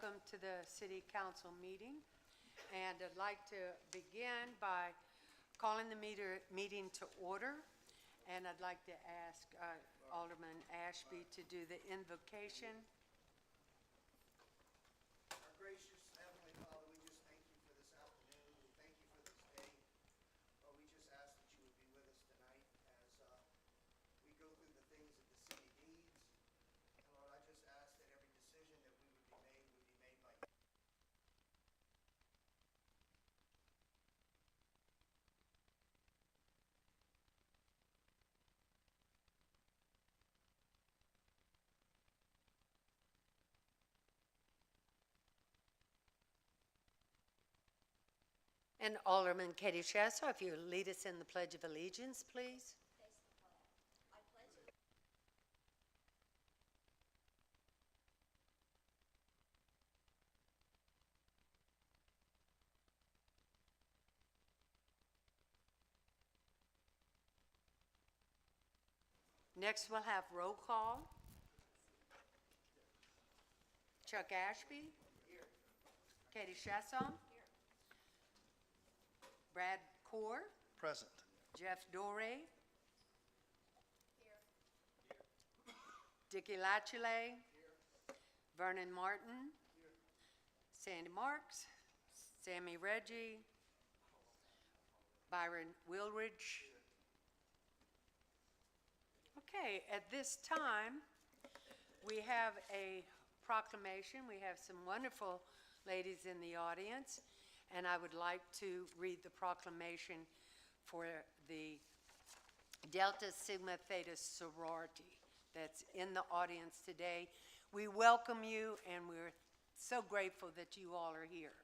welcome to the City Council meeting. And I'd like to begin by calling the meeting to order. And I'd like to ask Alderman Ashby to do the invocation. Our gracious Heavenly Father, we just thank you for this afternoon. We thank you for this day. Lord, we just ask that you would be with us tonight as we go through the things that the city needs. And Lord, I just ask that every decision that we would be made by you. And Alderman Katie Shasso, if you would lead us in the Pledge of Allegiance, please. Next, we'll have roll call. Chuck Ashby. Here. Katie Chasson. Here. Brad Core. Present. Jeff Doré. Here. Dickie Lachile. Here. Vernon Martin. Here. Sandy Marks. Sammy Reggie. Byron Wilridge. Okay, at this time, we have a proclamation. We have some wonderful ladies in the audience, and I would like to read the proclamation for the Delta Sigma Theta sorority that's in the audience today. We welcome you, and we're so grateful that you all are here.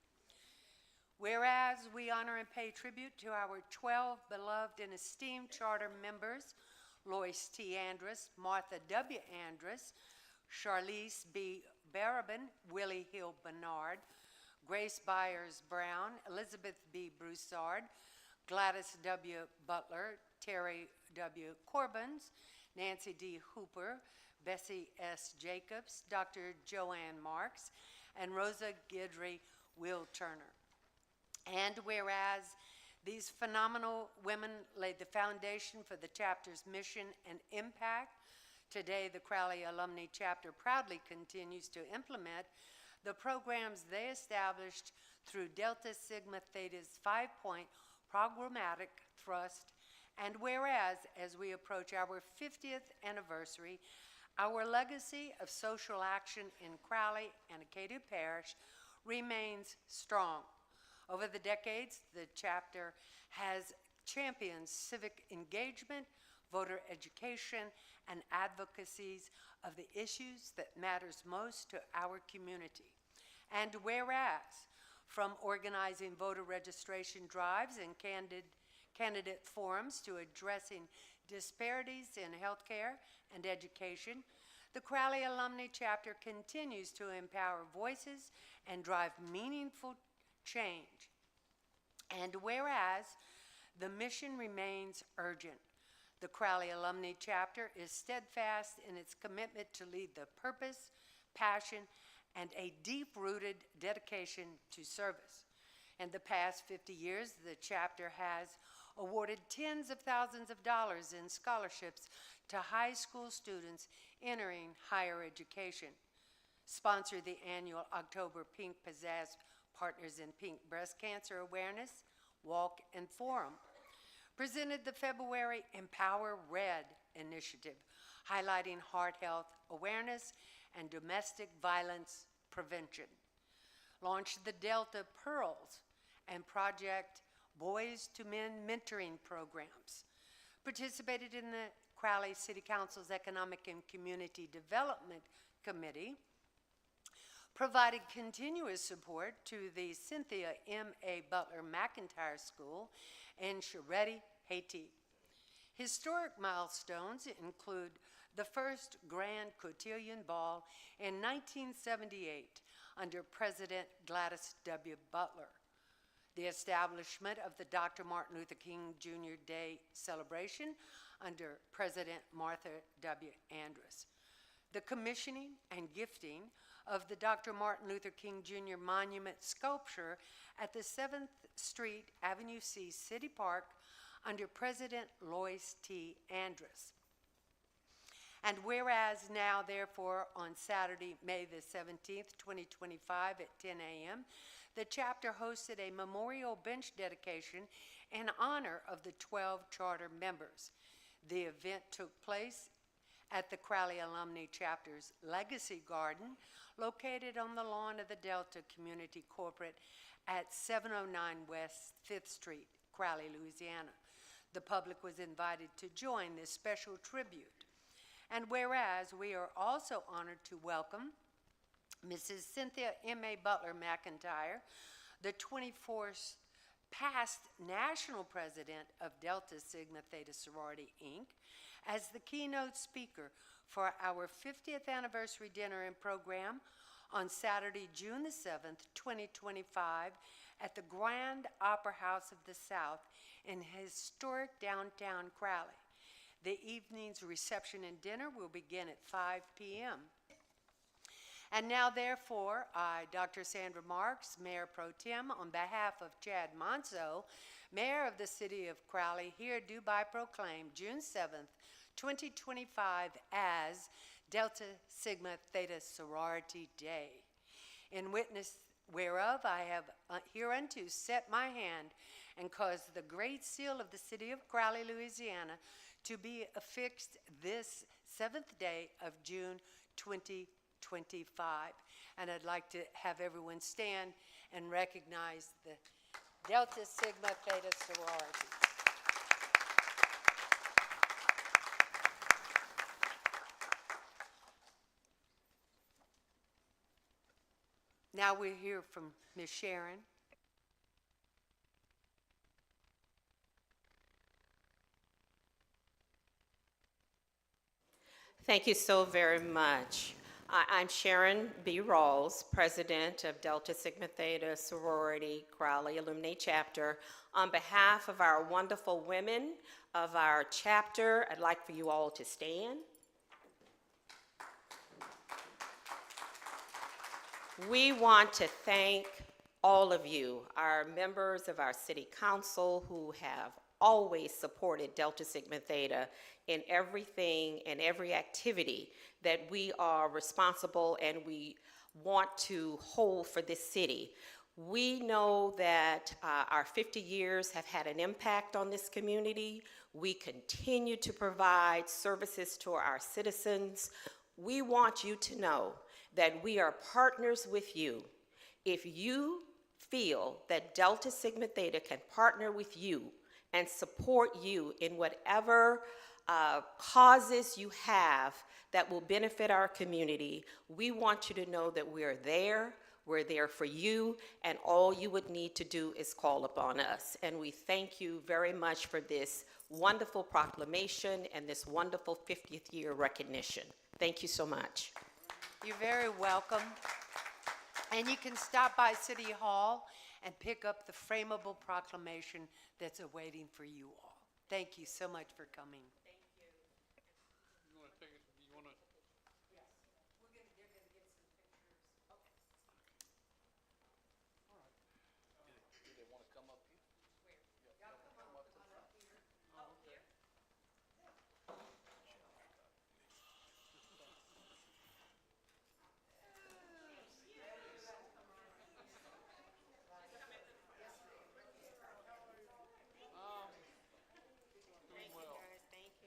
Whereas we honor and pay tribute to our 12 beloved and esteemed charter members, Lois T. Andrus, Martha W. Andrus, Charlize B. Barabin, Willie Hill Bernard, Grace Byers Brown, Elizabeth B. Broussard, Gladys W. Butler, Terry W. Corbins, Nancy D. Hooper, Bessie S. Jacobs, Dr. Joanne Marks, and Rosa Guidry Will Turner. And whereas these phenomenal women laid the foundation for the chapter's mission and impact, today the Crowley Alumni Chapter proudly continues to implement the programs they established through Delta Sigma Theta's 5-point programmatic thrust. And whereas, as we approach our 50th anniversary, our legacy of social action in Crowley and Acadia Parish remains strong. Over the decades, the chapter has championed civic engagement, voter education, and advocacies of the issues that matters most to our community. And whereas, from organizing voter registration drives and candidate forums to addressing disparities in healthcare and education, the Crowley Alumni Chapter continues to empower voices and drive meaningful change. And whereas the mission remains urgent, the Crowley Alumni Chapter is steadfast in its commitment to lead the purpose, passion, and a deep-rooted dedication to service. In the past 50 years, the chapter has awarded tens of thousands of dollars in scholarships to high school students entering higher education, sponsored the annual October Pink Pizzazz Partners in Pink Breast Cancer Awareness Walk and Forum, presented the February Empower Red initiative, highlighting heart health awareness and domestic violence prevention, launched the Delta Pearls and Project Boys to Men mentoring programs, participated in the Crowley City Council's Economic and Community Development Committee, provided continuous support to the Cynthia M.A. Butler McIntyre School in Charette, Haiti. Historic milestones include the first Grand Cotillion Ball in 1978 under President Gladys W. Butler, the establishment of the Dr. Martin Luther King Jr. Day celebration under President Martha W. Andrus, the commissioning and gifting of the Dr. Martin Luther King Jr. Monument sculpture at the 7th Street, Avenue C, City Park, under President Lois T. Andrus. And whereas now, therefore, on Saturday, May the 17th, 2025 at 10 a.m., the chapter hosted a memorial bench dedication in honor of the 12 charter members. The event took place at the Crowley Alumni Chapter's Legacy Garden, located on the lawn of the Delta Community Corporate at 709 West 5th Street, Crowley, Louisiana. The public was invited to join this special tribute. And whereas we are also honored to welcome Mrs. Cynthia M.A. Butler McIntyre, the 24th past national president of Delta Sigma Theta Sorority, Inc., as the keynote speaker for our 50th anniversary dinner and program on Saturday, June the 7th, 2025, at the Grand Opera House of the South in historic downtown Crowley. The evening's reception and dinner will begin at 5 p.m. And now, therefore, I, Dr. Sandra Marks, Mayor Pro Tem, on behalf of Chad Monso, Mayor of the City of Crowley, hereby proclaim June 7th, 2025 as Delta Sigma Theta Sorority Day. In witness whereof I have hereunto set my hand and caused the great seal of the City of Crowley, Louisiana, to be affixed this 7th day of June 2025. And I'd like to have everyone stand and recognize the Delta Sigma Theta sorority. Now we'll hear from Ms. Sharon. Thank you so very much. I'm Sharon B. Rawls, President of Delta Sigma Theta Sorority Crowley Alumni Chapter. On behalf of our wonderful women of our chapter, I'd like for you all to stand. We want to thank all of you, our members of our City Council who have always supported Delta Sigma Theta in everything and every activity that we are responsible and we want to hold for this city. We know that our 50 years have had an impact on this community. We continue to provide services to our citizens. We want you to know that we are partners with you. If you feel that Delta Sigma Theta can partner with you and support you in whatever causes you have that will benefit our community, we want you to know that we're there for you, and all you would need to do is call upon us. And we thank you very much for this wonderful proclamation and this wonderful 50th year recognition. Thank you so much. You're very welcome. And you can stop by City Hall and pick up the frameable proclamation that's awaiting for you all. Thank you so much for coming. Thank you. You want to take it? You want to? Yes. They're going to get some pictures. Okay. All right. Do they want to come up here? Where? Y'all come on up here. Oh, okay. Doing well. Thank you.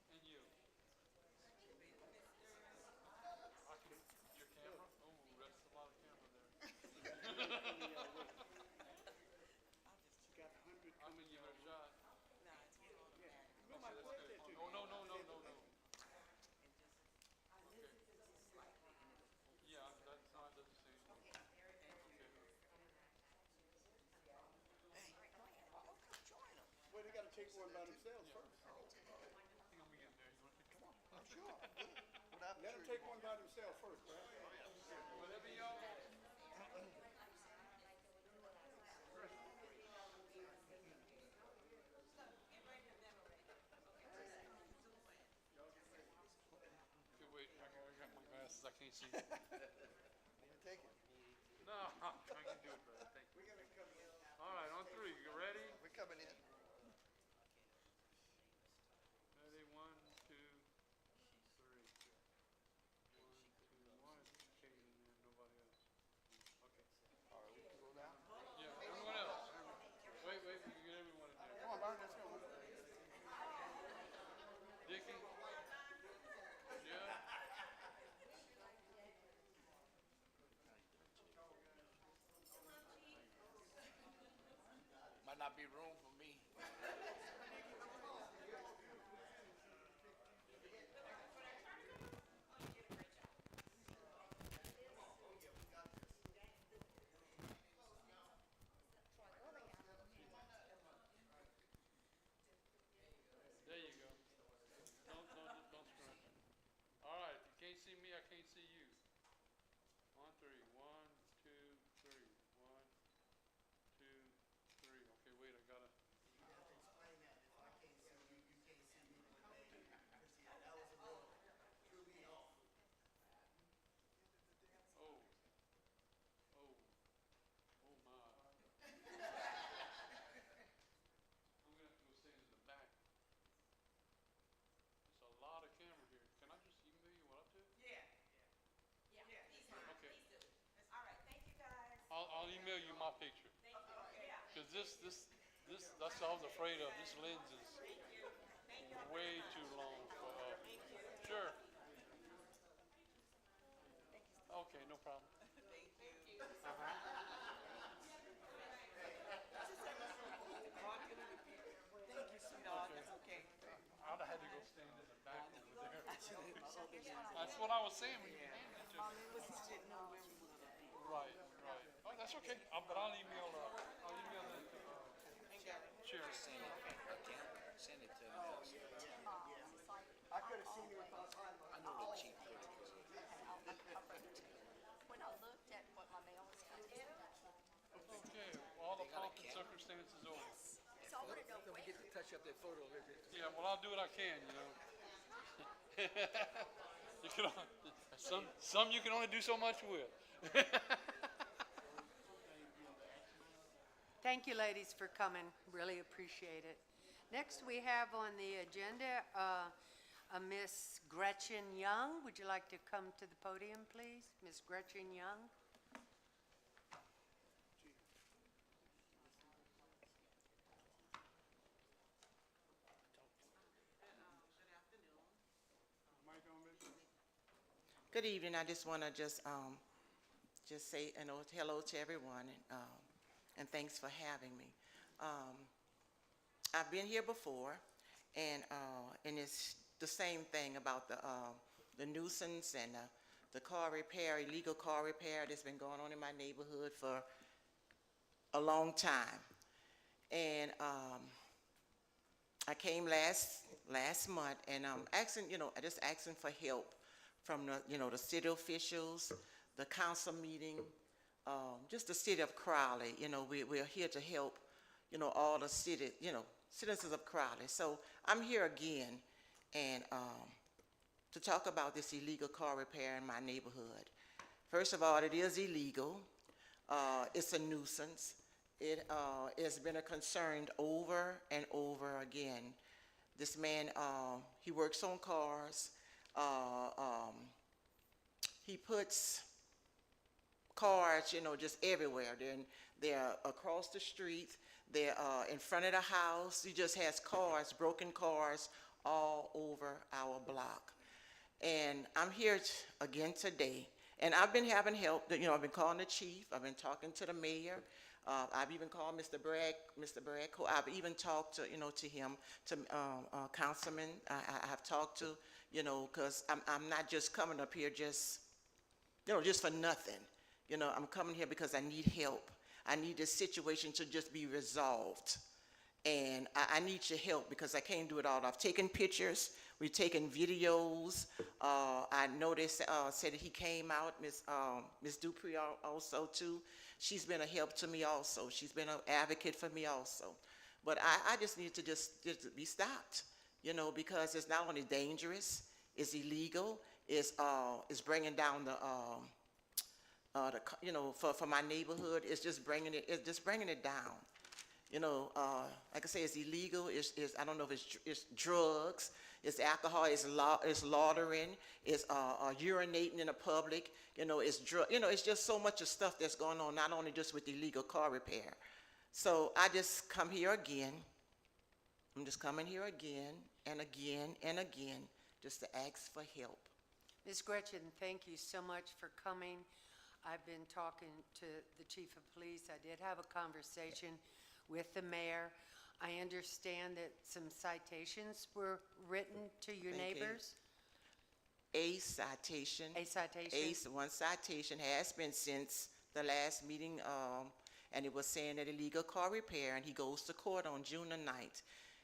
And you? I can, your camera? Oh, that's a lot of camera there. I'm gonna give it a shot. Okay, that's good. Oh, no, no, no, no, no. Okay. Yeah, that's not, doesn't say. Okay. Well, they gotta take one by themselves first. I think I'm getting there. You want to come on? Sure. Let them take one by themselves first, Brad. Whatever y'all. Okay, wait. I can can't see. Take it. No, I can do it, brother. Thank you. We're gonna come in after. All right, on three. You ready? We're coming in. Ready? One, two, three. One, two, one. Kate in there, nobody else. Okay. All right, we can go now. Yeah, everyone else. Wait, wait, you get everyone in there. Come on, Byron, let's go. Dickie? Yeah? Might not be room for me. There you go. Don't scrunch. All right, if you can't see me, I can't see you. On three. One, two, three. One, two, three. Okay, wait, I gotta. You have to explain that. If I can't see you, you can't see me. That was a little, threw me off. Oh. Oh. Oh my. I'm gonna have to go stand in the back. There's a lot of camera here. Can I just email you what I'm up to? Yeah, he's fine. Okay. He's good. All right, thank you, guys. I'll email you my picture. Thank you. Yeah. Cause that's what I was afraid of. This lens is way too long for, sure. Okay, no problem. I'd have had to go stand in the back over there. That's what I was saying when you handed it to me. Right, right. Oh, that's okay. But I'll email that to, Sharon. Send it to me. I could have seen you across the line. I know the cheap pictures. When I looked at what my mail was coming in, Okay, well, all the pomp and circumstances over. so I wanna know Don't when. forget to touch up that photo a little bit. Yeah, well, I'll do what I can, you know. You can, some you can only do so much with. Thank you, ladies, for coming. Really appreciate it. Next, we have on the agenda a Miss Gretchen Young. Would you like to come to the podium, please? Miss Gretchen Young? Good evening. I just want to just say hello to everyone, and thanks for having me. I've been here before, and it's the same thing about the nuisance and the car repair, illegal car repair that's been going on in my neighborhood for a long time. And I came last month, and I'm asking, just asking for help from the city officials, the council meeting, just the city of Crowley. We're here to help, all the citizens of Crowley. So I'm here again, and to talk about this illegal car repair in my neighborhood. First of all, it is illegal. It's a nuisance. It has been a concern over and over again. This man, he works on cars. He puts cars, just everywhere. They're across the street. They're in front of the house. He just has cars, broken cars, all over our block. And I'm here again today. And I've been having help. I've been calling the chief. I've been talking to the mayor. I've even called Mr. Bragg. I've even talked to, to him, to councilman. I have talked to, because I'm not just coming up here just for nothing. I'm coming here because I need help. I need this situation to just be resolved. And I need your help because I can't do it all. I've taken pictures. We've taken videos. I noticed, said that he came out, Miss Dupree also too. She's been a help to me also. She's been an advocate for me also. But I just need to just be stopped, because it's not only dangerous, it's illegal, is bringing down for my neighborhood, it's just bringing it down. Like I say, it's illegal, I don't know if it's drugs, it's alcohol, it's laundering, it's urinating in the public, it's just so much of stuff that's going on, not only just with illegal car repair. So I just come here again. I'm just coming here again and again and again, just to ask for help. Ms. Gretchen, thank you so much for coming. I've been talking to the chief of police. I did have a conversation with the mayor. I understand that some citations were written to your Thank you. neighbors. A citation. One citation has been since the last meeting, and it was saying that illegal car repair, and he goes to court on June the 9th.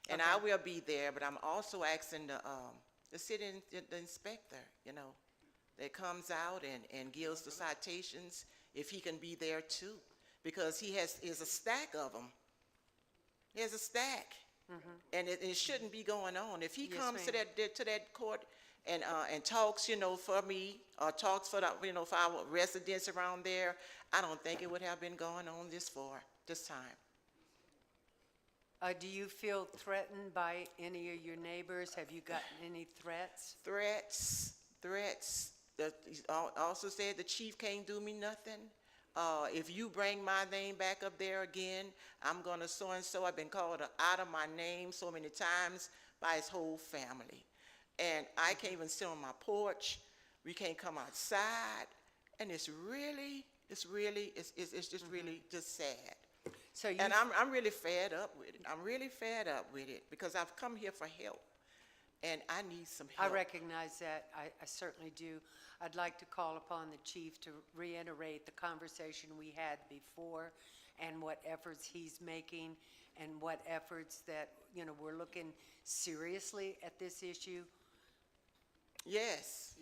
And I will be there, but I'm also asking the city the inspector, that comes out and gives the citations, if he can be there too, because he has a stack of them. He has a stack, and it shouldn't be going on. If he Yes, comes to ma'am. that court and talks, for me, or talks for for our residents around there, I don't think it would have been going on this time. Do you feel threatened by any of your neighbors? Have you gotten any threats? Threats. He also said the chief can't do me nothing. If you bring my name back up there again, I'm gonna so-and-so. I've been called out of my name so many times by his whole family. And I can't even sit on my porch. We can't come outside. And it's just really just sad. So you And I'm really fed up with it. I'm really fed up with it because I've come here for help, and I need some I help. recognize that. I certainly do. I'd like to call upon the chief to reiterate the conversation we had before and what efforts he's making and what efforts that, we're looking seriously at this issue. Yes,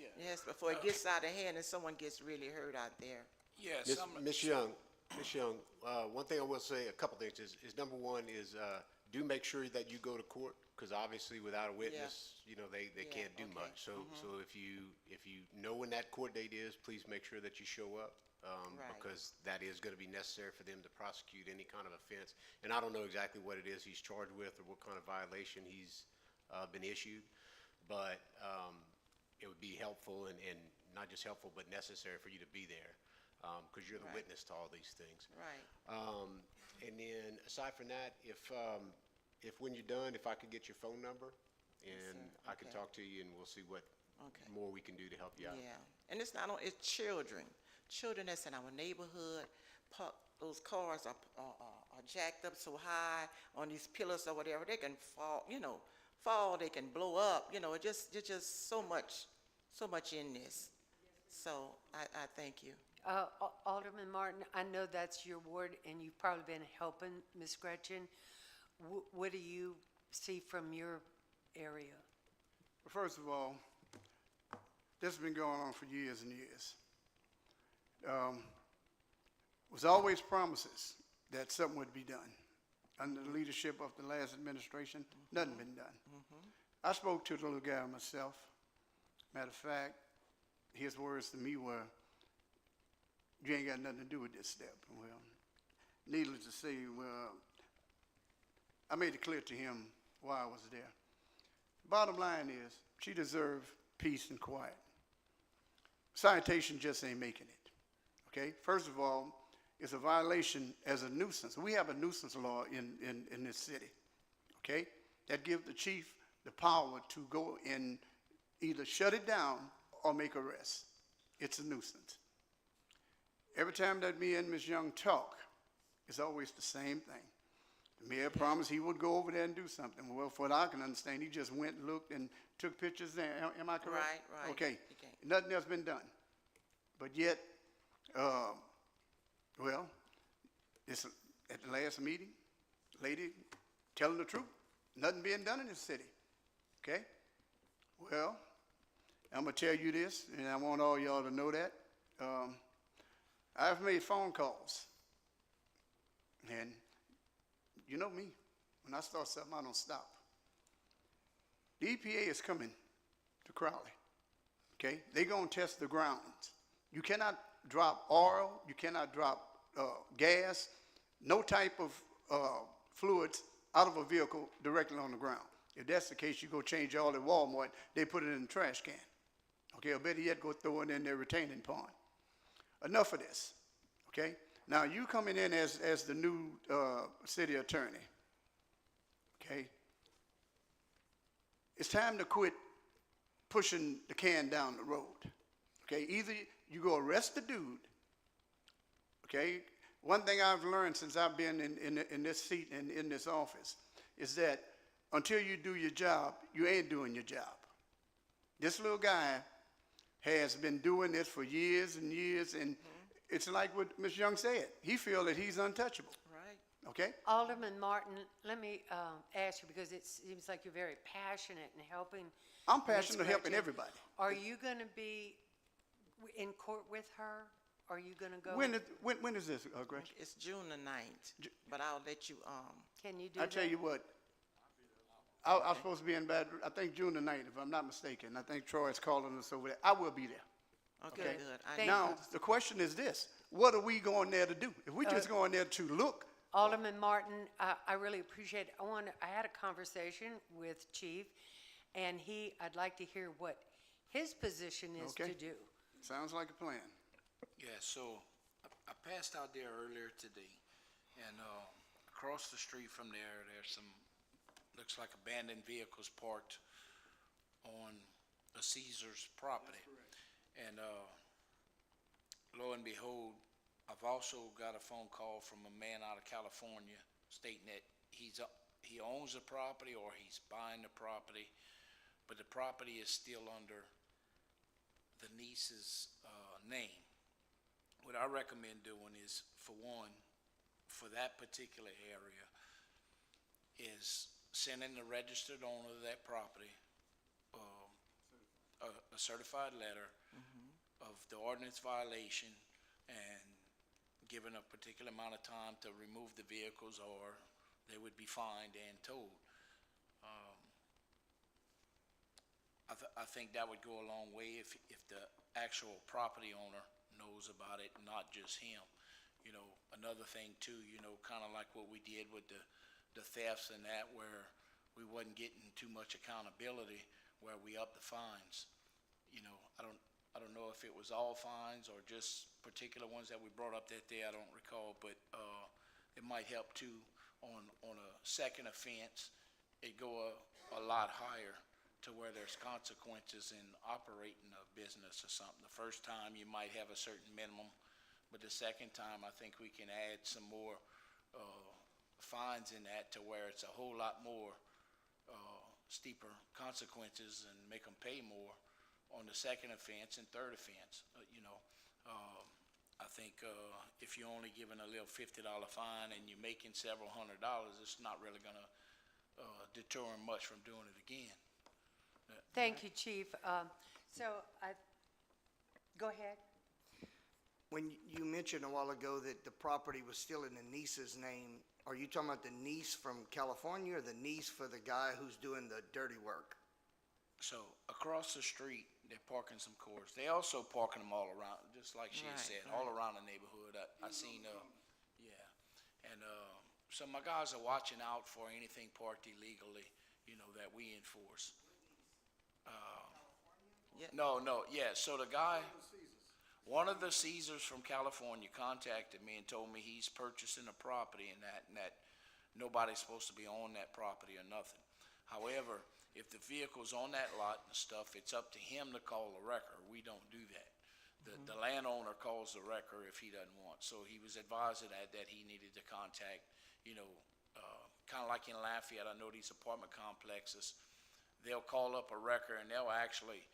before it gets out of hand and someone gets really hurt out there. Yes, Ms. Young, one thing I will say, a couple things is number one is, do make sure that you go to court, because obviously without a witness, they can't do okay. much. So if you know when that court date is, please make sure that you show up, Right. because that is gonna be necessary for them to prosecute any kind of offense. And I don't know exactly what it is he's charged with or what kind of violation he's, been issued, but, it would be helpful and not just helpful, but necessary for you to be there, because you're the Right. witness to all these things. Right. And then aside from that, if when you're done, if I could get your phone number, and sir. I can Okay. talk to you, and we'll see what Okay. more we can do to help you out. Yeah, and it's not only, it's children that's in our neighborhood. Those cars are jacked up so high on these pillars or whatever, they can fall, they can blow up, it's just so much in this. So I thank you. Alderman Martin, I know that's your ward, and you've probably been helping Ms. Gretchen. What do you see from your area? First of all, this has been going on for years and years. Was always promises that something would be done. Under the leadership of the last administration, nothing been done. I spoke to the little guy myself. Matter of fact, his words to me were, "You ain't got nothing to do with this step." Well, needless to say, I made it clear to him why I was there. Bottom line is, she deserves peace and quiet. Citation just ain't making it, okay? First of all, it's a violation as a nuisance. We have a nuisance law in this city, okay? That gives the chief the power to go and either shut it down or make arrests. It's a nuisance. Every time that me and Ms. Young talk, it's always the same thing. The mayor promised he would go over there and do something. Well, for what I can understand, he just went, looked, and took pictures there. Am I correct? Right. Okay. Okay. Nothing else been done. But yet, this at the last meeting, lady telling the truth, nothing being done in this city. Okay? Well, I'm going to tell you this, and I want all y'all to know that. I've made phone calls, and you know me, when I start something, I don't stop. The EPA is coming to Crowley, okay? They're gonna test the grounds. You cannot drop oil, you cannot drop gas, no type of fluids out of a vehicle directly on the ground. If that's the case, you go change your oil at Walmart, they put it in the trash can. Okay, or better yet, go throw it in their retaining pond. Enough of this, okay? Now, you coming in as the new city attorney, okay? It's time to quit pushing the can down the road, okay? Either you go arrest the dude, okay? One thing I've learned since I've been in this seat and in this office is that until you do your job, you ain't doing your job. This little guy has been doing this for years and years, and it's like what Ms. Young said. He feels that he's untouchable, Right. okay? Alderman Martin, let me ask you, because it seems like you're very passionate in helping. I'm Ms. passionate about helping Gretchen. everybody. Are you going to be in court with her? Are you going to go? When is this, Gretchen? It's June the 9th, but I'll let you, Can you do I that? tell you what, I'm supposed to be in Baton Rouge, I think June the 9th, if I'm not mistaken. I think Troy's calling us over there. I will be there. okay, Good. good. Thank Now, the question is this: what are we going there to do? If we just going there to look, Alderman Martin, I really appreciate it. I had a conversation with Chief, and I'd like to hear what his position is Okay. to do. sounds like a plan. Yeah, so I passed out there earlier today, and across the street from there, there's some, looks like abandoned vehicles parked on a Caesar's property. And lo and behold, I've also got a phone call from a man out of California stating that he owns the property or he's buying the property, but the property is still under the niece's name. What I recommend doing is, for one, for that particular area, is sending the registered owner of that property a certified letter of the ordinance violation and given a particular amount of time to remove the vehicles, or they would be fined and towed. I think that would go a long way if the actual property owner knows about it, not just him. You know, another thing too, you know, kind of like what we did with the thefts and that, where we wasn't getting too much accountability, where we upped the fines. You know, I don't know if it was all fines or just particular ones that we brought up that day, I don't recall, but it might help too on a second offense. It go a lot higher to where there's consequences in operating a business or something. The first time you might have a certain minimum, but the second time I think we can add some more fines in that to where it's a whole lot more steeper consequences and make them pay more on the second offense and third offense. I think if you're only giving a little $50 fine and you're making several $100s, it's not really going to deter them much from doing it again. Thank you, Chief. Go ahead. When you mentioned a while ago that the property was still in the niece's name, are you talking about the niece from California or the niece for the guy who's doing the dirty work? So across the street, they're parking some cars. They also parking them all around, just like she had Right, said, all around the neighborhood. I seen, yeah. And so my guys are watching out for anything parked illegally, you know, that we enforce. Yeah. No, yeah, so the guy, one of the Caesars from California contacted me and told me he's purchasing a property and that nobody's supposed to be on that property or nothing. However, if the vehicle's on that lot and stuff, it's up to him to call the wrecker. We don't do that. The landowner calls the wrecker if he doesn't want. So he was advised of that he needed to contact, you know, kind of like in Lafayette, I know these apartment complexes, they'll call up a wrecker and they'll actually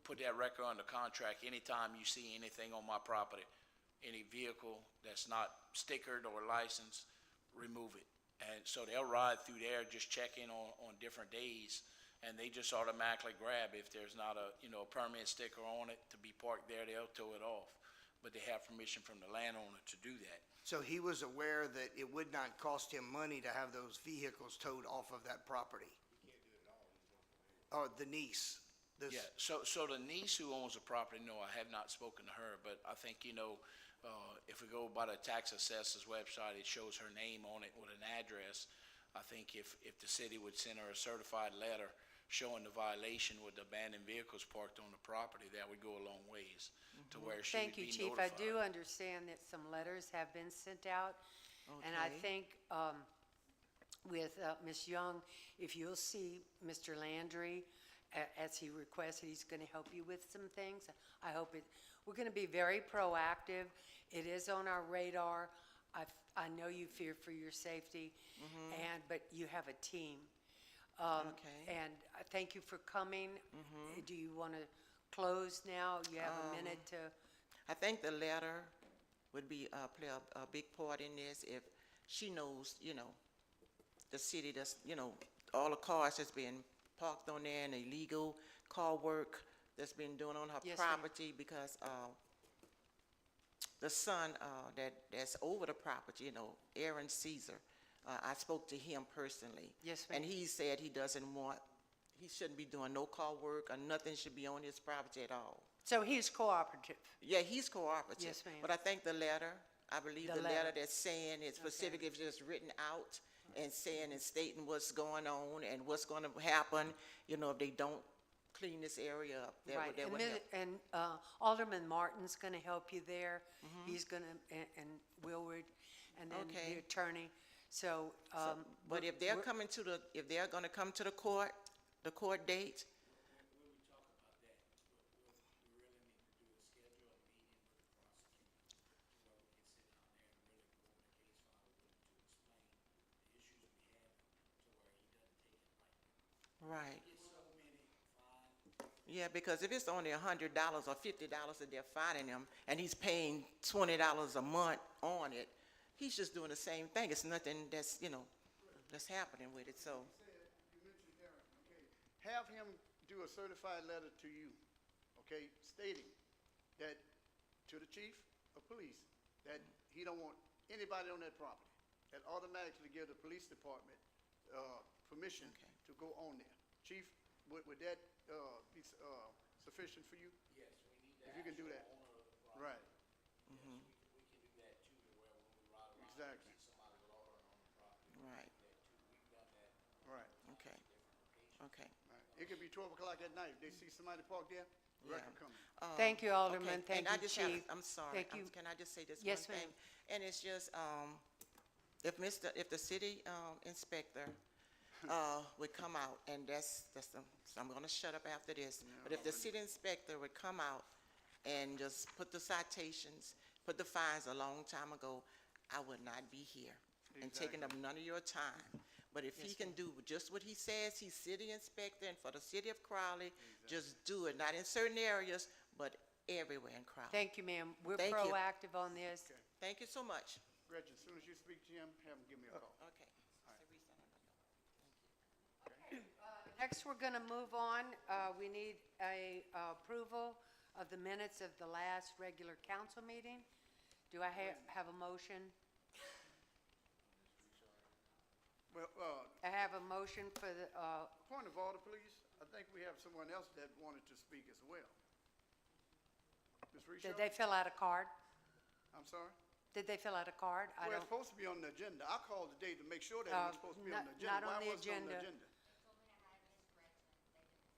put that wrecker under contract. Anytime you see anything on my property, any vehicle that's not stickered or licensed, remove it. And so they'll ride through there, just check in on different days, and they just automatically grab. If there's not a permit sticker on it to be parked there, they'll tow it off. But they have permission from the landowner to do that. So he was aware that it would not cost him money to have those vehicles towed off of that property? Or the niece? this. Yeah, so the niece who owns the property, no, I have not spoken to her, but I think, if we go by the tax assessor's website, it shows her name on it with an address. I think if the city would send her a certified letter showing the violation with the abandoned vehicles parked on the property, that would go a long ways to where she would Thank you, be Chief. I notified. do understand that some letters have been sent out. And I Okay. think with Ms. Young, if you'll see Mr. Landry, as he requested, he's going to help you with some things. I hope we're going to be very proactive. It is on our radar. I know you fear for your safety, but you have a team. Okay. And I thank you for coming. Do you want to close now? You have a minute to, I think the letter would be, play a big part in this if she knows, the city that's, all the cars that's been parked on there and illegal car work that's been doing on her Yes, ma'am. property because, the son, that's over the property, Aaron Caesar, I spoke to him personally. Yes, ma'am. And he said he shouldn't be doing no car work or nothing should be on his property at all. so he's cooperative. Yeah, he's cooperative. Yes, ma'am. But I think the letter, I believe The the letter letter. that's saying it's specific, it's just written out and saying and stating what's going on and what's gonna happen, if they don't clean this area up. Right, That would help. and Alderman Martin's going to help you there. He's going to, and Willward, and then the Okay. attorney. So, But if they're if they're gonna come to the court date, right. Yeah, because if it's only $100 or $50 that they're fining him, and he's paying $20 a month on it, he's just doing the same thing. It's nothing that's, that's happening with it, so. You mentioned Aaron, okay. Have him do a certified letter to you, okay, stating that, to the chief of police, that he don't want anybody on that property, that automatically give the police department, permission Okay. to go on there. Chief, would that, be, sufficient for you? Yes, we need If you can do that. Right, We can do that too, to where when we ride around, exactly, somebody loitering on the property. Right, We've done that right, okay, okay. right. It could be 12 o'clock at night. If they see somebody parked there, record Yeah. coming. thank you, Alderman. Okay, Thank and I you, just have- Chief. I'm sorry, Thank you. can I just say this one Yes, thing? ma'am. And it's just, if the city, inspector, would come out, and so I'm gonna shut up after this, but if the city inspector would come out and just put the citations, put the fines a long time ago, I would not be here and taking up none of your time. But if he can do just what he says, he's city inspector, and for the city of Crowley, just do it, not in certain areas, but everywhere in Crowley. Thank you, ma'am. We're Thank you. proactive on this. Okay. Thank you so much. Gretchen, as soon as you speak to him, have him give me a call. Okay. Next, we're going to move on. We need a approval of the minutes of the last regular council meeting. Do I have a motion? Well, I have a motion for the, point of order, please. I think we have someone else that wanted to speak as well. Ms. did Risha? they fill out a card? I'm sorry? Did they fill out a card? I Well, don't, it's supposed to be on the agenda. I called today to make sure that it was supposed to be on the not agenda. on Why the wasn't it on the agenda. agenda?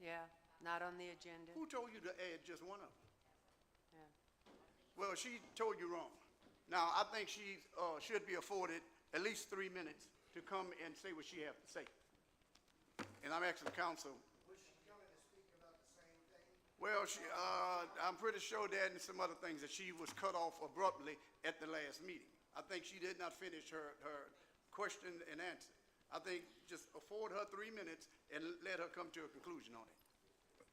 yeah, not on the agenda. Who told you to add just one of them? Yeah. Well, she told you wrong. Now, I think she should be afforded at least 3 minutes to come and say what she has to say. And I'm asking the council. Was she coming to speak about the same thing? Well, I'm pretty sure that and some other things that she was cut off abruptly at the last meeting. I think she did not finish her question and answer. I think just afford her 3 minutes and let her come to a conclusion on it.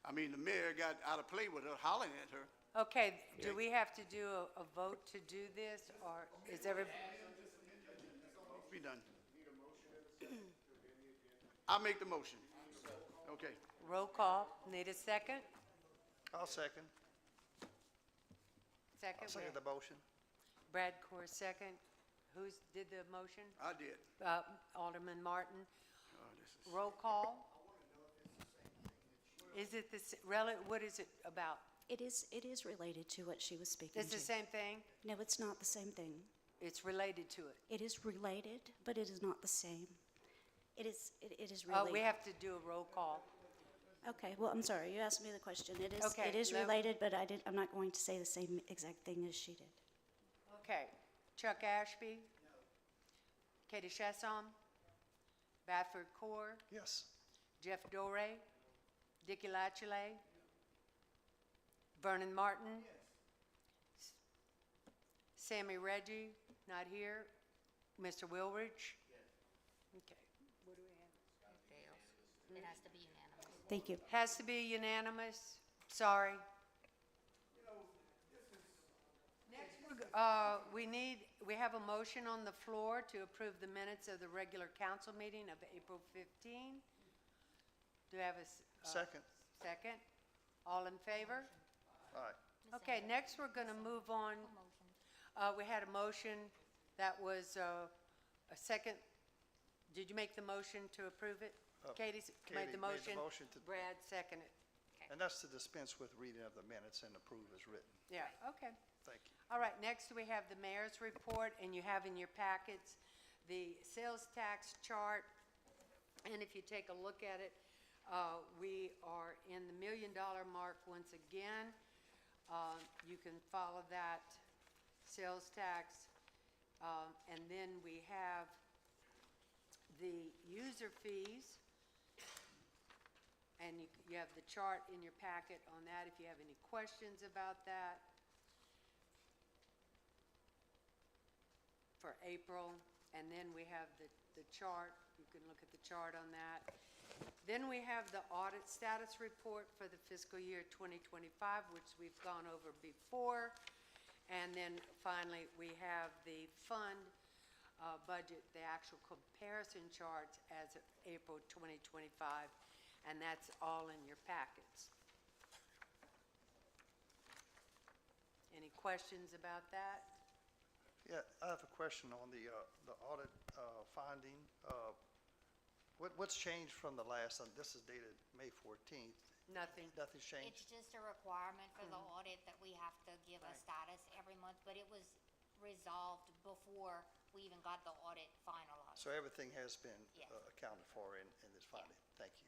I mean, the mayor got out of play with her, hollering at her. Okay, do we have to do a vote to do this, or is every, Be done. I'll make the motion. Okay. roll call? Need a second? I'll second. Second? Second the motion. Brad Core, second. Did the motion? I did. Alderman Martin. Oh, this is. Roll call? Is it this, what is it about? It is related to what she was speaking It's to. the same thing? No, it's not the same thing. It's related to it? It is related, but it is not the same. It is Oh, related. we have to do a roll call. Okay, well, I'm sorry, you asked me the question. Okay, It is no- related, but I'm not going to say the same exact thing as she did. Okay. Chuck Ashby? Katie Chasson? Badford Core? Yes. Jeff Doré? Dickie Latchley? Vernon Martin? Sammy Reggie, not here. Mr. Wilridge? Okay. What do we have? Fails. It has to be unanimous. Thank you. Has to be unanimous. Sorry. Next, we have a motion on the floor to approve the minutes of the regular council meeting of April 15. Do you have a Second. second? All in favor? Aye. Okay, next we're going to move on. Motion. We had a motion that was a second. Did you make the motion to approve it? Katie made the motion. Brad seconded. And that's to dispense with reading of the minutes and approve as written. Yeah, okay. Thank you. All right, next we have the mayor's report, and you have in your packets the sales tax chart. And if you take a look at it, we are in the $1 million mark once again. You can follow that sales tax. And then we have the user fees. And you have the chart in your packet on that if you have any questions about that. For April, and then we have the chart. You can look at the chart on that. Then we have the audit status report for the fiscal year 2025, which we've gone over before. And then finally, we have the fund budget, the actual comparison charts as of April 2025, and that's all in your packets. Any questions about that? Yeah, I have a question on the audit finding. What's changed from the last, and this is dated May 14th. Nothing. Nothing's It's changed? just a requirement for the audit that we have to give a status every month, but it was resolved before we even got the audit finalized. So everything has been Yes. accounted for in this finding? Thank you.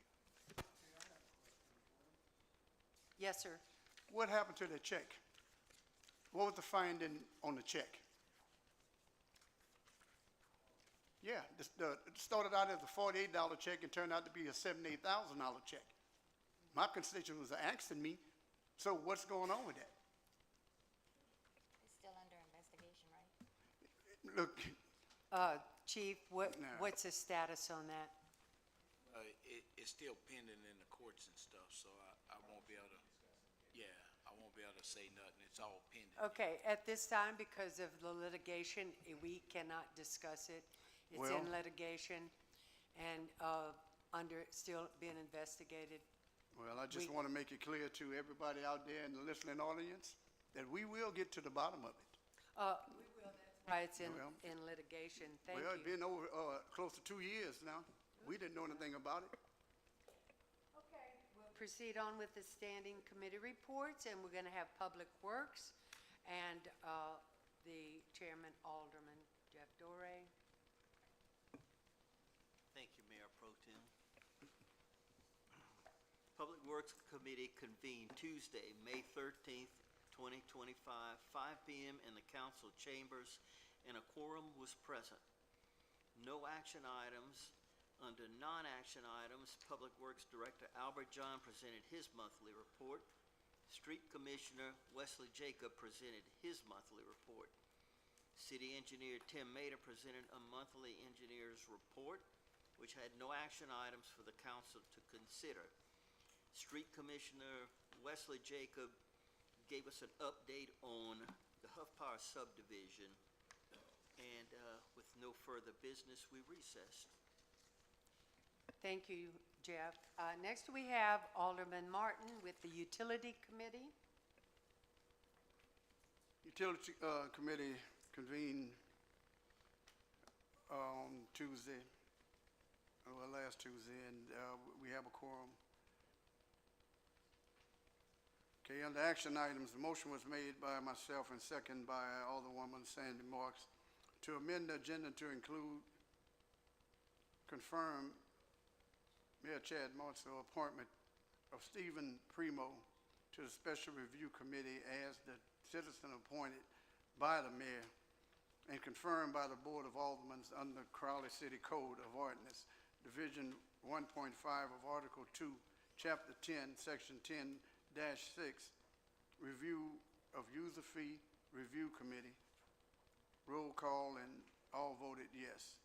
Yes, sir. What happened to the check? What was the finding on the check? Yeah, it started out as a $48 check and turned out to be a $78,000 check. My constituent was asking me, so what's going on with that? It's still under investigation, right? Look, Chief, No. what's the status on that? It's still pending in the courts and stuff, so I won't be able to, I won't be able to say nothing. It's all pending. Okay, at this time, because of the litigation, we cannot discuss it. It's in Well- litigation and still being investigated. well, I just We- want to make it clear to everybody out there in the listening audience that we will get to the bottom of it. We will, that's why it's Well- in litigation. Thank Well, it's you. been over, close to 2 years now. We didn't know anything about it. Okay, we'll proceed on with the standing committee reports, and we're going to have Public Works and the Chairman Alderman, Jeff Doré. Thank you, Mayor Pro Tem. Public Works Committee convened Tuesday, May 13th, 2025, 5 p.m. in the council chambers, and a quorum was present. No action items. Under non-action items, Public Works Director Albert John presented his monthly report. Street Commissioner Wesley Jacob presented his monthly report. City Engineer Tim Mader presented a monthly engineer's report, which had no action items for the council to consider. Street Commissioner Wesley Jacob gave us an update on the Huff Power subdivision, and with no further business, we recessed. Thank you, Jeff. Next, we have Alderman Martin with the Utility Committee. Utility Committee convened on Tuesday, last Tuesday, and we have a quorum. Okay, under action items, the motion was made by myself and second by Alderwoman Sandy Marks to amend the agenda to include confirm Mayor Chad Martzel appointment of Stephen Primo to the Special Review Committee as the citizen appointed by the mayor and confirmed by the Board of Aldermen under Crowley City Code of Ordinance, Division 1.5 of Article 2, Chapter 10, Section 10-6, Review of User Fee Review Committee. Roll call and all voted yes.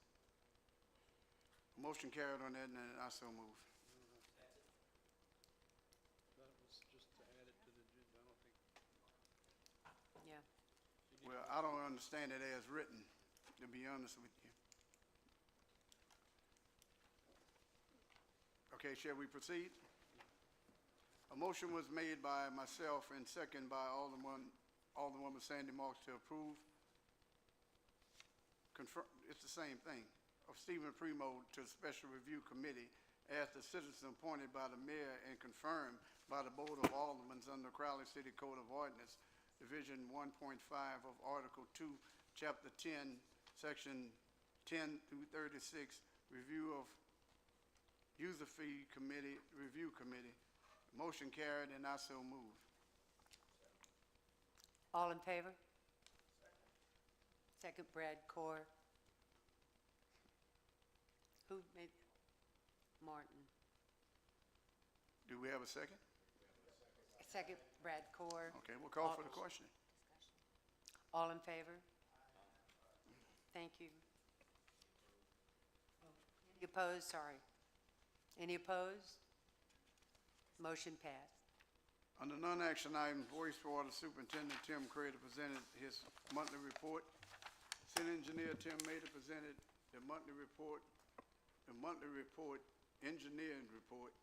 Motion carried on that, and I so move. That was just to add it to the agenda, I don't think. Yeah. Well, I don't understand it as written, to be honest with you. Okay, shall we proceed? A motion was made by myself and second by Alderwoman Sandy Marks to approve. Confirm, it's the same thing, of Stephen Primo to the Special Review Committee as the citizen appointed by the mayor and confirmed by the Board of Aldermen under Crowley City Code of Ordinance, Division 1.5 of Article 2, Chapter 10, Section 10 through 36, Review of User Fee Committee, Review Committee. Motion carried, and I so move. All in favor? Second, Brad Core. Who made, Martin? Do we have a second? Second, Brad Core. Okay, we'll call for the question. All in favor? Thank you. Any opposed? Sorry. Any opposed? Motion passed. Under non-action items, wastewater superintendent Tim Crater presented his monthly report. City engineer Tim Mader presented the monthly report engineering report,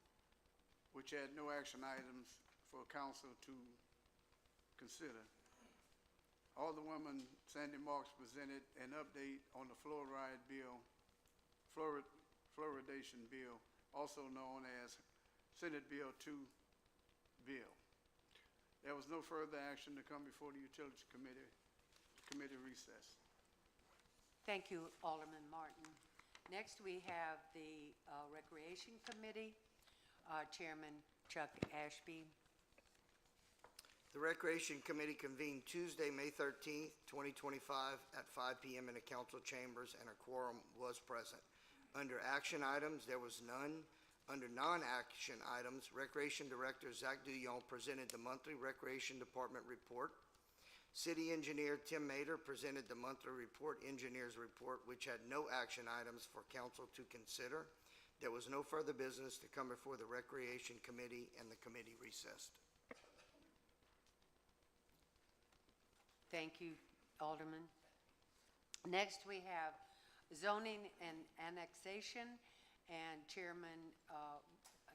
which had no action items for council to consider. Alderwoman Sandy Marks presented an update on the fluoride bill, fluoridation bill, also known as Senate Bill 2 bill. There was no further action to come before the Utility Committee. Committee recess. Thank you, Alderman Martin. Next, we have the Recreation Committee, Chairman Chuck Ashby. The Recreation Committee convened Tuesday, May 13th, 2025 at 5 p.m. in the council chambers, and a quorum was present. Under action items, there was none. Under non-action items, Recreation Director Zach Duyon presented the monthly Recreation Department report. City Engineer Tim Mader presented the monthly report, Engineer's Report, which had no action items for council to consider. There was no further business to come before the Recreation Committee, and the committee recessed. Thank you, Alderman. Next, we have Zoning and Annexation, and Chairman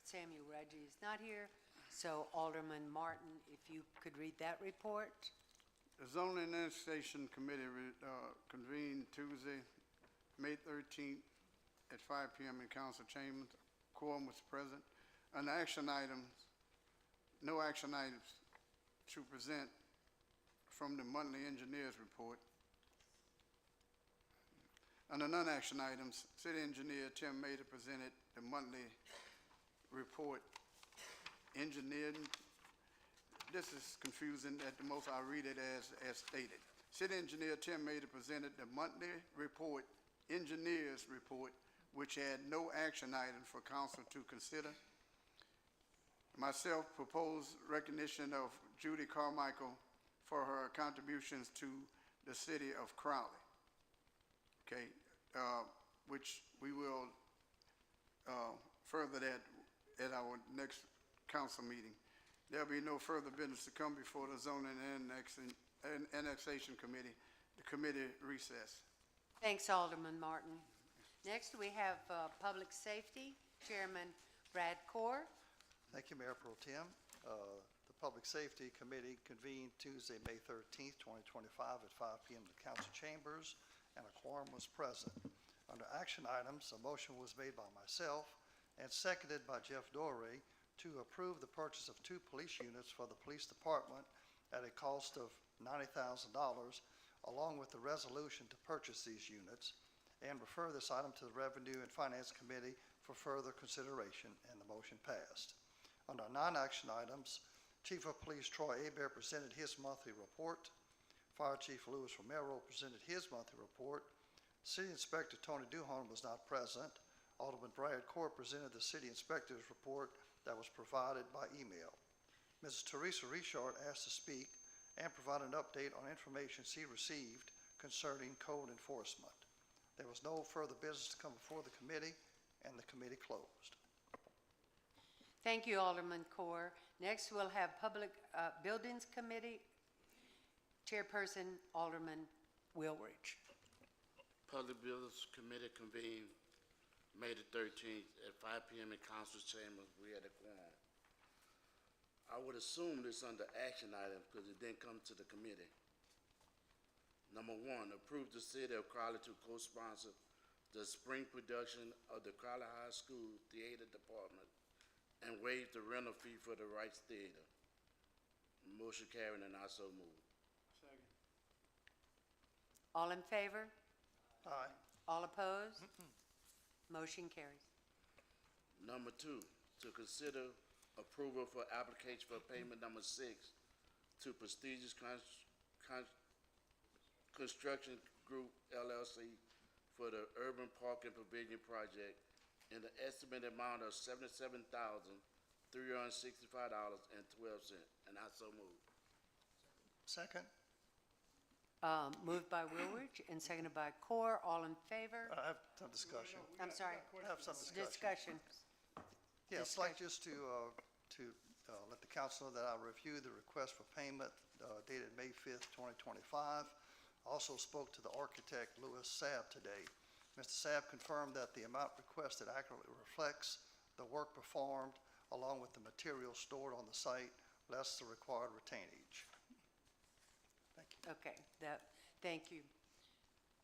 Samuel Reggie is not here, so Alderman Martin, if you could read that report. The Zoning and Annexation Committee convened Tuesday, May 13th at 5 p.m. in council chambers. Quorum was present. Under action items, no action items to present from the monthly engineer's report. Under non-action items, City Engineer Tim Mader presented the monthly report, engineering. This is confusing at the most. I'll read it as stated. City Engineer Tim Mader presented the monthly report, engineer's report, which had no action item for council to consider. Myself proposed recognition of Judy Carmichael for her contributions to the city of Crowley. Okay, which we will further that at our next council meeting. There'll be no further business to come before the Zoning and Annexation Committee. The committee recess. Thanks, Alderman Martin. Next, we have Public Safety, Chairman Brad Core. Thank you, Mayor Pro Tem. The Public Safety Committee convened Tuesday, May 13th, 2025 at 5 p.m. in the council chambers, and a quorum was present. Under action items, a motion was made by myself and seconded by Jeff Dorey to approve the purchase of 2 police units for the police department at a cost of $90,000, along with the resolution to purchase these units, and refer this item to the Revenue and Finance Committee for further consideration, and the motion passed. Under non-action items, Chief of Police Troy Hebert presented his monthly report. Fire Chief Louis Romero presented his monthly report. City Inspector Tony Duhon was not present. Alderman Brad Core presented the City Inspector's report that was provided by email. Mrs. Teresa Richard asked to speak and provide an update on information she received concerning code enforcement. There was no further business to come before the committee, and the committee closed. Thank you, Alderman Core. Next, we'll have Public Buildings Committee, Chairperson Alderman Wilrich. Public Buildings Committee convened May the 13th at 5 p.m. in Council's Chambers. We had a quorum. I would assume this under action item because it didn't come to the committee. Number 1, approve the City of Crowley to co-sponsor the spring production of the Crowley High School Theater Department and waive the rental fee for the Rights Theater. Motion carried, and I so move. Second. All in favor? Aye. All opposed? Motion carries. Number 2, to consider approval for application for payment number 6 to prestigious Construction Group LLC for the Urban Park and Pavilion Project in the estimated amount of $77,365.12, and I so move. Second? Moved by Wilrich and seconded by Core. All in favor? I have some discussion. I'm sorry. I have some discussion. Discussion. Yeah, I'd like just to let the council know that I reviewed the request for payment dated May 5th, 2025. Also spoke to the architect, Louis Sabb, today. Mr. Sabb confirmed that the amount requested accurately reflects the work performed along with the materials stored on the site, less the required retainage. Thank you. Okay, thank you.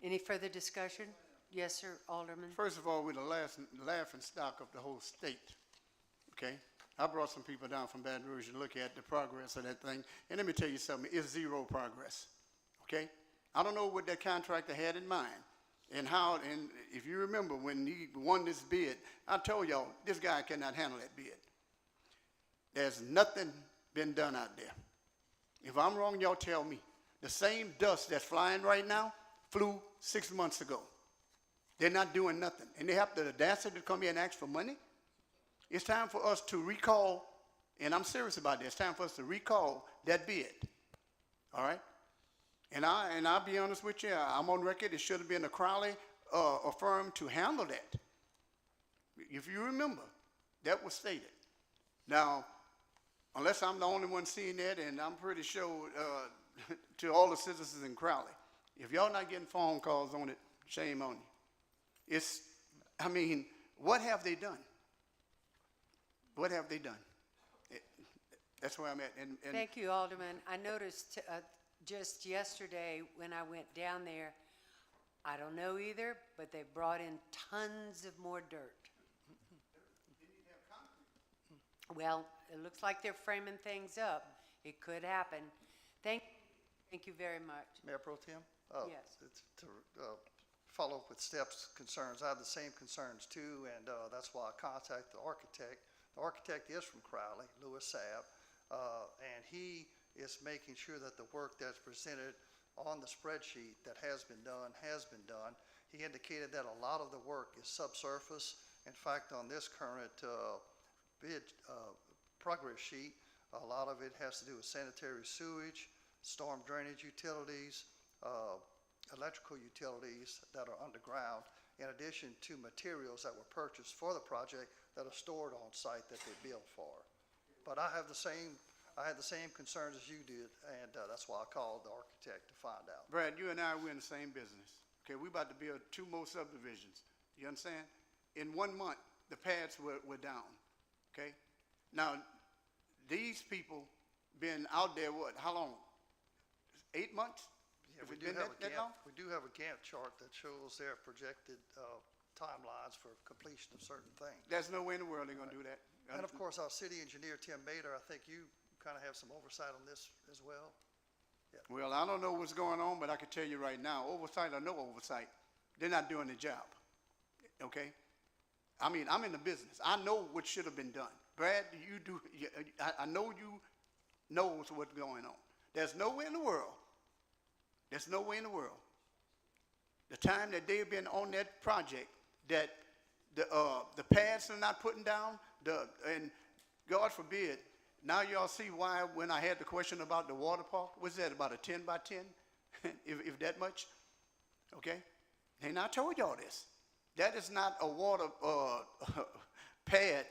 Any further discussion? Yes, sir, Alderman. First of all, we're the laughing stock of the whole state, okay? I brought some people down from Baton Rouge to look at the progress of that thing, and let me tell you something, it's zero progress, okay? I don't know what that contractor had in mind, and if you remember when he won this bid, I told y'all, this guy cannot handle that bid. There's nothing been done out there. If I'm wrong, y'all tell me. The same dust that's flying right now flew 6 months ago. They're not doing nothing. And they have the audacity to come here and ask for money? It's time for us to recall, and I'm serious about this, it's time for us to recall that bid. All right? And I'll be honest with you, I'm on record, it should have been a Crowley firm to handle that. If you remember, that was stated. Now, unless I'm the only one seeing that, and I'm pretty sure to all the citizens in Crowley, if y'all not getting phone calls on it, shame on you. What have they done? What have they done? That's where I'm at. And Thank you, Alderman. I noticed just yesterday when I went down there, I don't know either, but they brought in tons of more dirt. Well, it looks like they're framing things up. It could happen. Thank you very much. Mayor Pro Tem? Yes. To follow up with Steph's concerns, I have the same concerns too, and that's why I contacted the architect. The architect is from Crowley, Louis Sabb, and he is making sure that the work that's presented on the spreadsheet that has been done. He indicated that a lot of the work is subsurface. In fact, on this current bid progress sheet, a lot of it has to do with sanitary sewage, storm drainage utilities, electrical utilities that are underground, in addition to materials that were purchased for the project that are stored on site that they billed for. But I had the same concerns as you did, and that's why I called the architect to find out. Brad, you and I, we're in the same business. Okay, we're about to build 2 more subdivisions. You understand? In 1 month, the pads were down. Okay? Now, these people been out there, how long? 8 months? Yeah, Has we it do been have that long? we do have a Gantt chart that shows their projected timelines for completion of certain things. There's no way in the world they're gonna do that. And of course, our city engineer, Tim Bader, I think you kind of have some oversight on this as well. Well, I don't know what's going on, but I can tell you right now, oversight or no oversight, they're not doing the job, okay? I mean, I'm in the business. I know what should have been done. Brad, you do, I know you knows what's going on. There's no way in the world, the time that they've been on that project, that the pads are not putting down, and God forbid, now y'all see why when I had the question about the water park, was that about a 10 by 10, if that much, okay? And I told y'all this. That is not a water pad,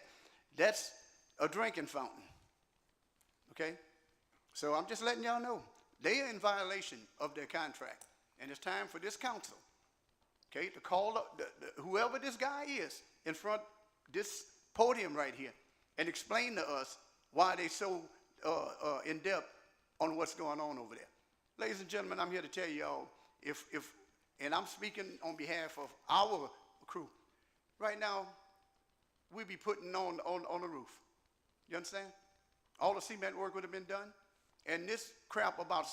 that's a drinking fountain, okay? So I'm just letting y'all know, they are in violation of their contract, and it's time for this council, okay, to call up whoever this guy is in front this podium right here and explain to us why they so in depth on what's going on over there. Ladies and gentlemen, I'm here to tell y'all, and I'm speaking on behalf of our crew. Right now, we be putting on the roof. You understand? All the cement work would have been done, and this crap about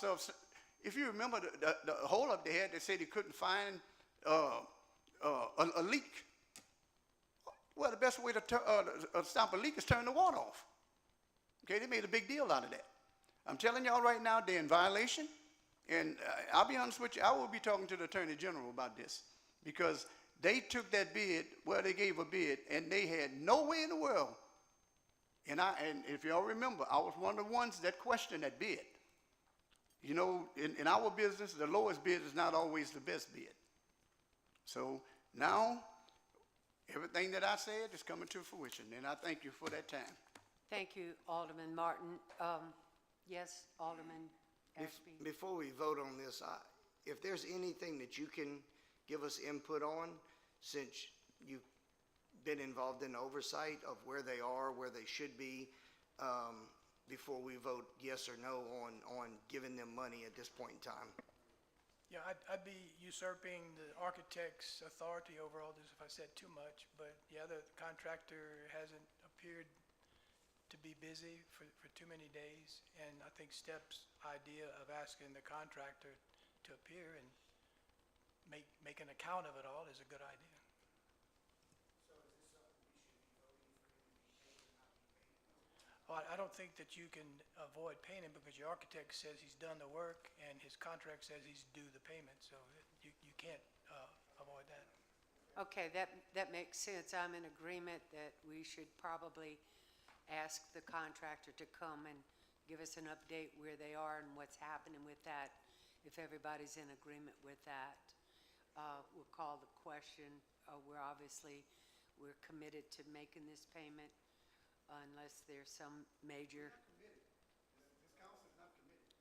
if you remember the hole up they had, they said they couldn't find a leak. Well, the best way to stop a leak is turn the water off. Okay, they made a big deal out of that. I'm telling y'all right now, they're in violation, and I'll be honest with you, I will be talking to the Attorney General about this, because they took that bid, well, they gave a bid, and they had no way in the world, and if y'all remember, I was one of the ones that questioned that bid. You know, in our business, the lowest bid is not always the best bid. So now, everything that I said is coming to fruition, and I thank you for that time. Thank you, Alderman Martin. Yes, Alderman Ashby. Before we vote on this, if there's anything that you can give us input on, since you've been involved in oversight of where they are, where they should be, before we vote yes or no on giving them money at this point in time. Yeah, I'd be usurping the architect's authority over all this if I said too much, but yeah, the contractor hasn't appeared to be busy for too many days, and I think STEP's idea of asking the contractor to appear and make an account of it all is a good idea. Well, I don't think that you can avoid paying him because your architect says he's done the work and his contract says he's due the payment, so you can't avoid that. Okay, that makes sense. I'm in agreement that we should probably ask the contractor to come and give us an update where they are and what's happening with that, if everybody's in agreement with that. We'll call the question. We're committed to making this payment unless there's some major. This council is not committed.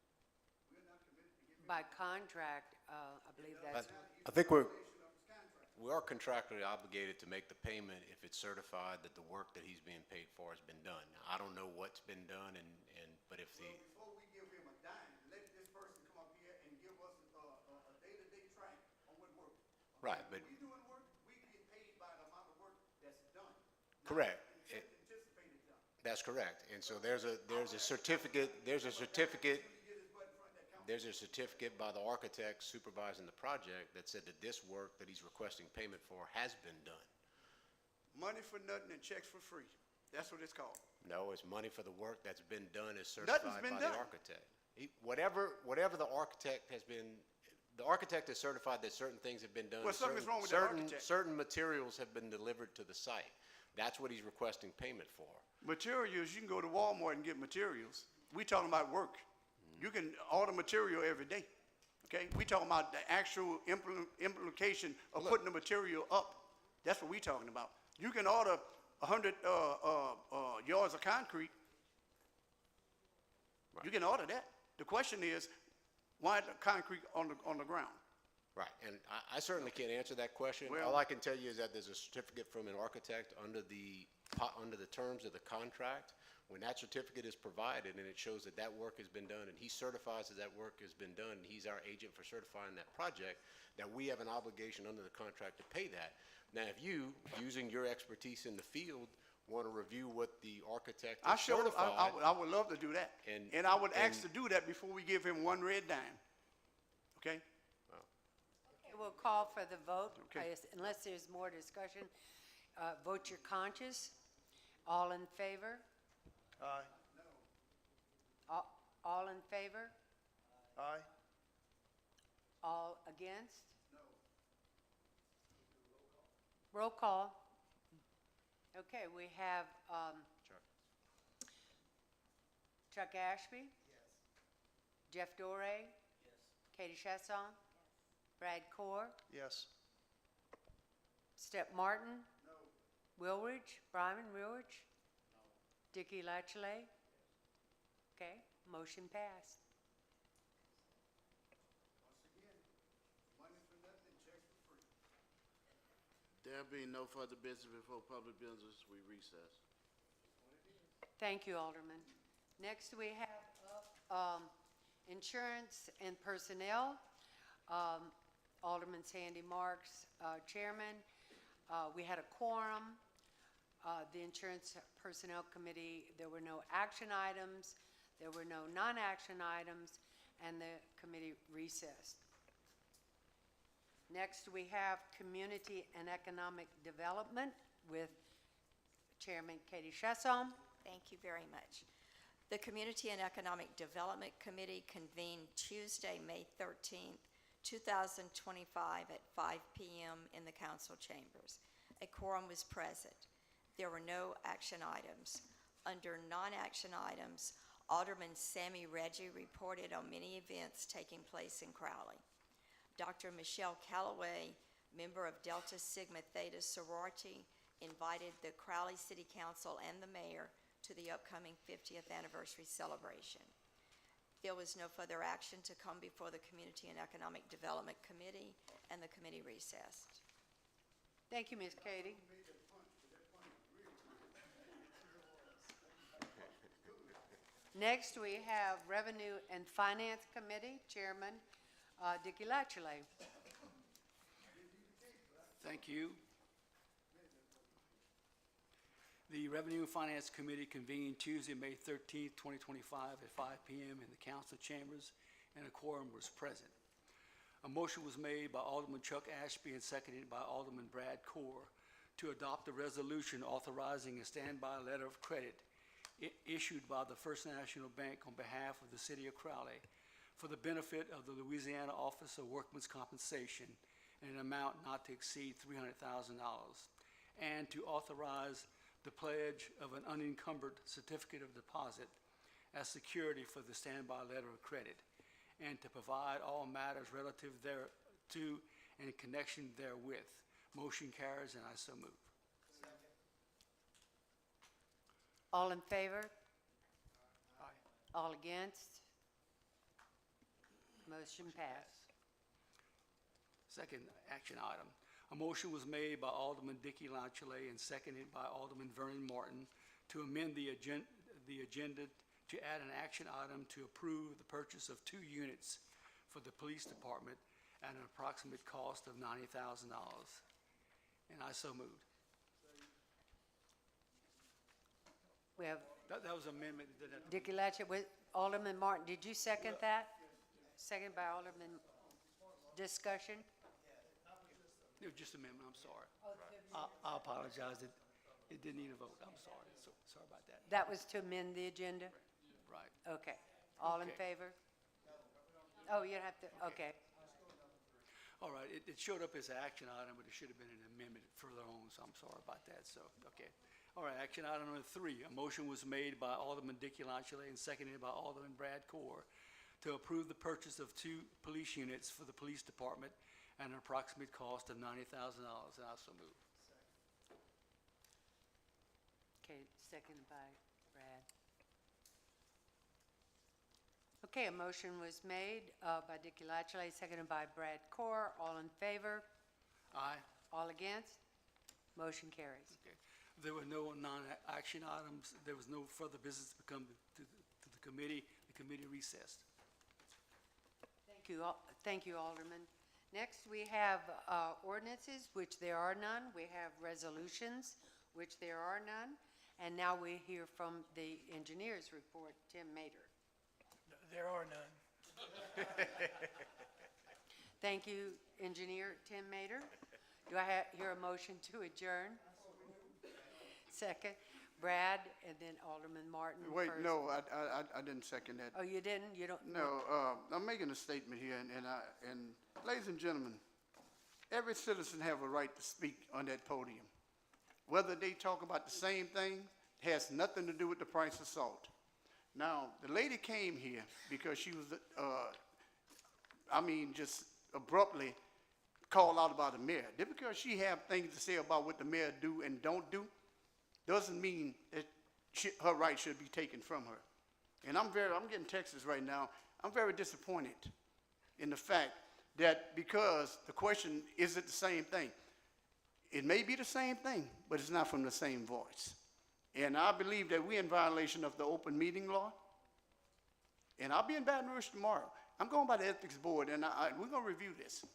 We're not committed to giving. By contract, I believe that's. I think we are contractually obligated to make the payment if it's certified that the work that he's being paid for has been done. Now, I don't know what's been done, but if the. Before we give him a dime, let this person come up here and give us a day-to-day track on what work. Right, but. When we doing work, we get paid by the amount of work that's done. Correct. Anticipated done. That's correct. And so there's a certificate by the architect supervising the project that said that this work that he's requesting payment for has been done. Money for nothing and checks for free. That's what it's called. No, it's money for the work that's been done as certified by the architect. Whatever the architect has been, the architect has certified that certain things have been done. Well, something's wrong with the architect. Certain materials have been delivered to the site. That's what he's requesting payment for. Materials, you can go to Walmart and get materials. We talking about work. You can order material every day, okay? We talking about the actual implication of putting the material up. That's what we talking about. You can order 100 yards of concrete. Right. You can order that. The question is, why the concrete on the ground? Right, and I certainly can't answer that question. Well, all I can tell you is that there's a certificate from an architect under the terms of the contract. When that certificate is provided and it shows that that work has been done and he certifies that that work has been done and he's our agent for certifying that project, that we have an obligation under the contract to pay that. Now, if you, using your expertise in the field, want to review what the architect I has sure, certified. I would love to do that. And- And I would ask to and- do that before we give him one red dime. Okay? Okay, we'll call for the vote. Okay. Unless there's more discussion, vote your conscience. All in favor? Aye. All in favor? Aye. All against? No. Roll call. Okay, we have Chuck Ashby? Yes. Jeff Doré? Yes. Katie Chasson? Yes. Brad Core? Yes. Step Martin? No. Wilridge? Brian Wilridge? No. Dickie Latchley? Okay, motion passed. There being no further business before public business, we recess. Thank you, Alderman. Next, we have up insurance and personnel. Alderman Sandy Marks, chairman. We had a quorum. The Insurance Personnel Committee, there were no action items, there were no non-action items, and the committee recessed. Next, we have Community and Economic Development with Chairman Katie Chasson. Thank you very much. The Community and Economic Development Committee convened Tuesday, May 13th, 2025 at 5 p.m. in the council chambers. A quorum was present. There were no action items. Under non-action items, Alderman Sammy Reggie reported on many events taking place in Crowley. Dr. Michelle Calloway, member of Delta Sigma Theta sorority, invited the Crowley City Council and the mayor to the upcoming 50th anniversary celebration. There was no further action to come before the Community and Economic Development Committee, and the committee recessed. Thank you, Ms. Katie. Next, we have Revenue and Finance Committee, Chairman Dickie Latchley. Thank you. The Revenue and Finance Committee convened Tuesday, May 13th, 2025 at 5 p.m. in the council chambers, and a quorum was present. A motion was made by Alderman Chuck Ashby and seconded by Alderman Brad Core to adopt a resolution authorizing a standby letter of credit issued by the First National Bank on behalf of the City of Crowley for the benefit of the Louisiana Office of Workmen's Compensation in an amount not to exceed $300,000, and to authorize the pledge of an unencumbered certificate of deposit as security for the standby letter of credit, and to provide all matters relative thereto and in connection therewith. Motion carries, and I so move. All in favor? Aye. All against? Motion passed. Second action item. A motion was made by Alderman Dickie Latchley and seconded by Alderman Vernon Martin to amend the agenda to add an action item to approve the purchase of 2 units for the police department at an approximate cost of $90,000. And I so moved. We have That was amendment. Dickie Latchley, Alderman Martin, did you second that? Second by Alderman, discussion? It was just amendment, I'm sorry. I apologize, it didn't need a vote, I'm sorry, sorry about that. That was to amend the agenda? Right. Okay. All in Okay. favor? Oh, you have to, okay. All right, it showed up as an action item, but it should have been an amendment further on, so I'm sorry about that, so, okay. All right, action item number 3, a motion was made by Alderman Dickie Latchley and seconded by Alderman Brad Core to approve the purchase of 2 police units for the police department at an approximate cost of $90,000, and I so move. Okay, seconded by Brad. Okay, a motion was made by Dickie Latchley, seconded by Brad Core. All in favor? Aye. All against? Motion carries. Okay. There were no non-action items. There was no further business to come to the committee. The committee recessed. Thank you, Alderman. Next, we have ordinances, which there are none. We have resolutions, which there are none. And now we hear from the engineer's report, Tim Mater. There are none. Thank you, Engineer Tim Mater. Do I hear a motion to adjourn? Second, Brad, and then Alderman Martin Wait, first. no, I didn't second that. Oh, you didn't? You don't? No, I'm making a statement here, and ladies and gentlemen, every citizen have a right to speak on that podium. Whether they talk about the same thing has nothing to do with the price of salt. Now, the lady came here because she was, just abruptly called out about the mayor. Just because she have things to say about what the mayor do and don't do, doesn't mean that her right should be taken from her. And I'm getting texts right now. I'm very disappointed in the fact that because the question, is it the same thing? It may be the same thing, but it's not from the same voice. And I believe that we're in violation of the open meeting law. And I'll be in Baton Rouge tomorrow. I'm going by the ethics board, and we're going to review this.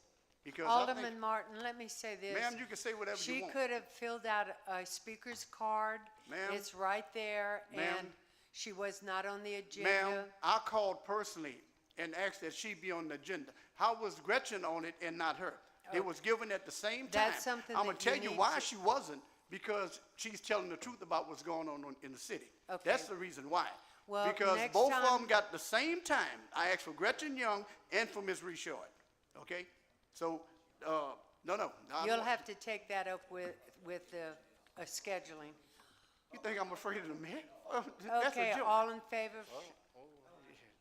Because Alderman Martin, let me say this. Ma'am, you can say whatever you want. She could have filled out a speaker's card. Ma'am. It's right there, Ma'am. and she was not on the agenda. Ma'am, I called personally and asked that she be on the agenda. How was Gretchen on it and not her? It was given at the same time. That's something I'm going that to tell you you need why to- she wasn't, because she's telling the truth about what's going on in the city. Okay. That's the reason why. Well, because next both of time- them got the same time. I asked for Gretchen Young and for Ms. Richard. Okay? So, no. You'll have to take that up with the scheduling. You think I'm afraid of the mayor? That's Okay, a joke. all in favor?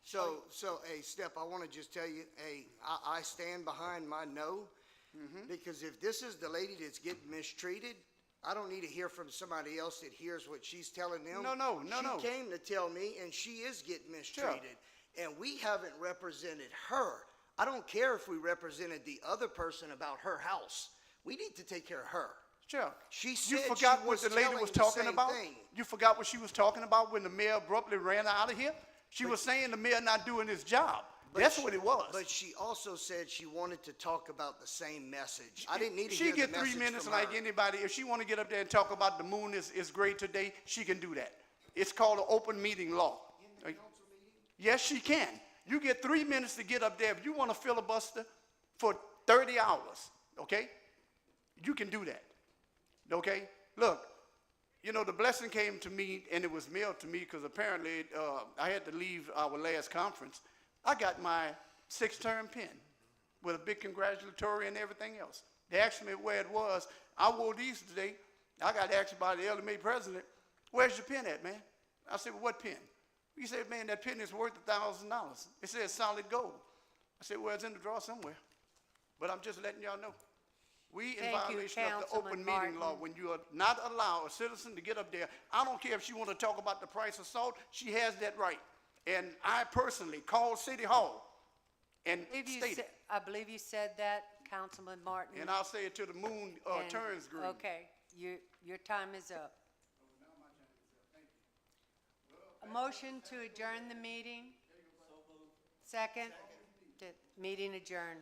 So, hey, Step, I want to just tell you, hey, I stand behind my no, because if this is the lady that's getting mistreated, I don't need to hear from somebody else that hears what she's telling them. No. She came to tell me, and she is getting mistreated. And we haven't represented her. I don't care if we represented the other person about her house. We need to take care of her. Sure. She You said forgot she what was the lady telling was the talking same about? thing. You forgot what she was talking about when the mayor abruptly ran her out of here? She was saying the mayor not doing his job. That's what it was. But she also said she wanted to talk about the same message. I didn't need to She hear the get 3 message minutes from like her. anybody. If she want to get up there and talk about the moon is great today, she can do that. It's called an open meeting law. Yes, she can. You get 3 minutes to get up there. If you want to filibuster for 30 hours, okay, you can do that. Okay? Look, you know, the blessing came to me, and it was mailed to me because apparently I had to leave our last conference. I got my 6th-term pin with a big congratulatory and everything else. They asked me where it was. I wore these today. I got asked by the LMA president, where's your pen at, man? I said, well, what pen? He said, man, that pen is worth $1,000. It says solid gold. I said, well, it's in the drawer somewhere. But I'm just letting y'all know. We in Thank you, violation of the Councilman open meeting law Martin. when you are not allow a citizen to get up there. I don't care if she want to talk about the price of salt. She has that right. And I personally called City Hall and stated, I believe you said that, Councilman Martin. and I'll say it till the moon And- turns green. Okay, your time is up. A motion to adjourn the meeting? Second? Meeting adjourned.